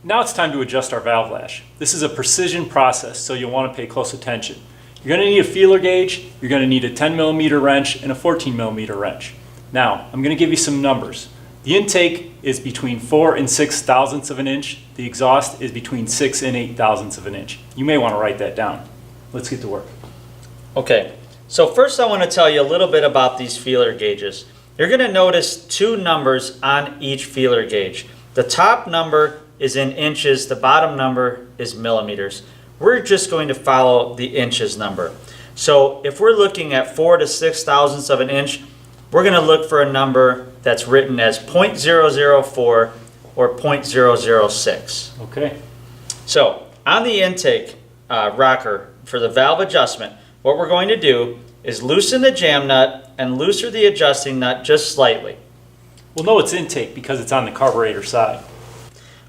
Now it's time to adjust our valve lash. This is a precision process, so you'll want to pay close attention. You're going to need a feeler gauge, you're going to need a 10mm wrench, and a 14mm wrench. Now, I'm going to give you some numbers. The intake is between 4 and 6 thousandths of an inch. The exhaust is between 6 and 8 thousandths of an inch. You may want to write that down. Let's get to work. Okay, so first I want to tell you a little bit about these feeler gauges. You're going to notice two numbers on each feeler gauge. The top number is in inches, the bottom number is millimeters. We're just going to follow the inches number. So if we're looking at 4 to 6 thousandths of an inch, we're going to look for a number that's written as 0.004 or 0.006. Okay. So on the intake rocker for the valve adjustment, what we're going to do is loosen the jam nut and loosen the adjusting nut just slightly. We'll know it's intake because it's on the carburetor side.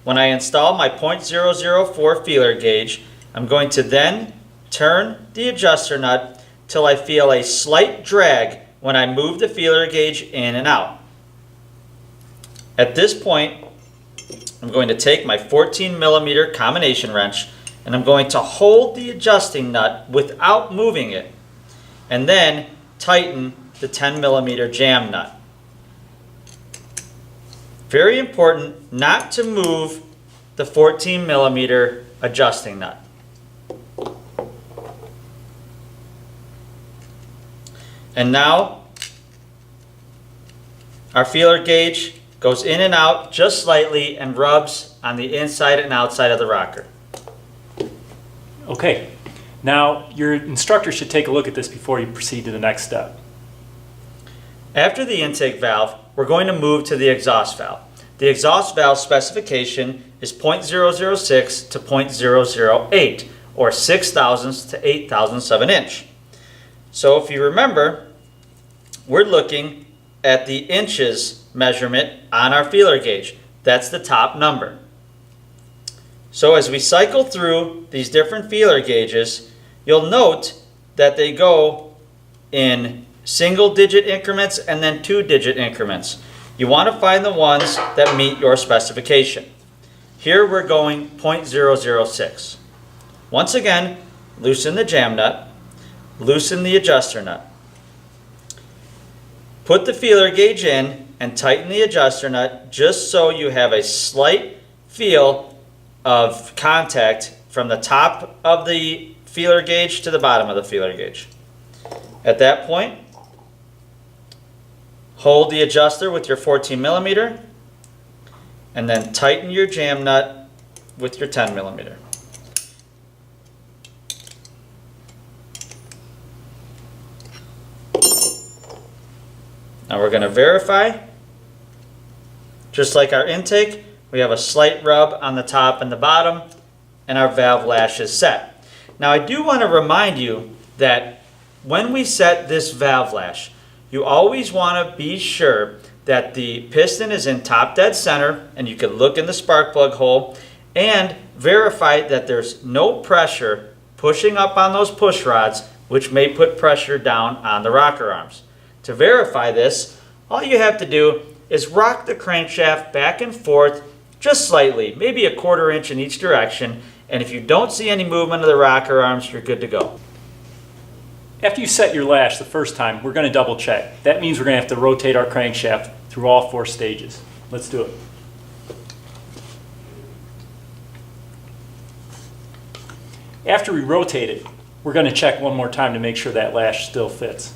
When I install my 0.004 feeler gauge, I'm going to then turn the adjuster nut till I feel a slight drag when I move the feeler gauge in and out. At this point, I'm going to take my 14mm combination wrench and I'm going to hold the adjusting nut without moving it and then tighten the 10mm jam nut. Very important not to move the 14mm adjusting nut. And now our feeler gauge goes in and out just slightly and rubs on the inside and outside of the rocker. Okay, now your instructor should take a look at this before you proceed to the next step. After the intake valve, we're going to move to the exhaust valve. The exhaust valve specification is 0.006 to 0.008 or 6 thousandths to 8 thousandths of an inch. So if you remember, we're looking at the inches measurement on our feeler gauge. That's the top number. So as we cycle through these different feeler gauges, you'll note that they go in single-digit increments and then two-digit increments. You want to find the ones that meet your specification. Here we're going 0.006. Once again, loosen the jam nut, loosen the adjuster nut. Put the feeler gauge in and tighten the adjuster nut just so you have a slight feel of contact from the top of the feeler gauge to the bottom of the feeler gauge. At that point, hold the adjuster with your 14mm and then tighten your jam nut with your 10mm. Now we're going to verify. Just like our intake, we have a slight rub on the top and the bottom, and our valve lash is set. Now I do want to remind you that when we set this valve lash, you always want to be sure that the piston is in top dead center, and you can look in the spark plug hole, and verify that there's no pressure pushing up on those push rods, which may put pressure down on the rocker arms. To verify this, all you have to do is rock the crankshaft back and forth just slightly, maybe a 1/4 inch in each direction, and if you don't see any movement of the rocker arms, you're good to go. After you set your lash the first time, we're going to double check. That means we're going to have to rotate our crankshaft through all 4 stages. Let's do it. After we rotate it, we're going to check one more time to make sure that lash still fits.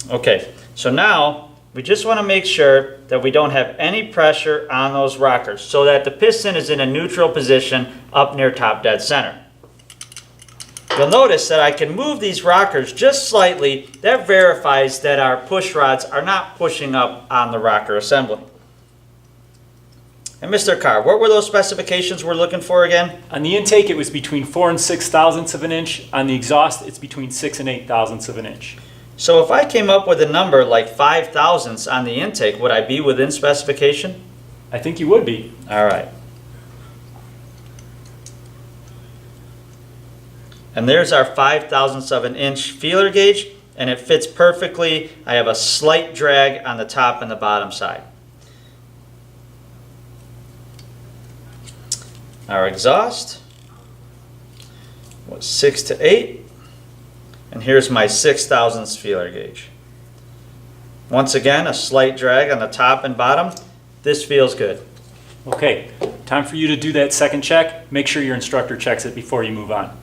Okay, so now we just want to make sure that we don't have any pressure on those rockers so that the piston is in a neutral position up near top dead center. You'll notice that I can move these rockers just slightly. That verifies that our push rods are not pushing up on the rocker assembly. And Mr. Carr, what were those specifications we're looking for again? On the intake, it was between 4 and 6 thousandths of an inch. On the exhaust, it's between 6 and 8 thousandths of an inch. So if I came up with a number like 5 thousandths on the intake, would I be within specification? I think you would be. All right. And there's our 5 thousandths of an inch feeler gauge, and it fits perfectly. I have a slight drag on the top and the bottom side. Our exhaust was 6 to 8. And here's my 6 thousandths feeler gauge. Once again, a slight drag on the top and bottom. This feels good. Okay, time for you to do that second check. Make sure your instructor checks it before you move on.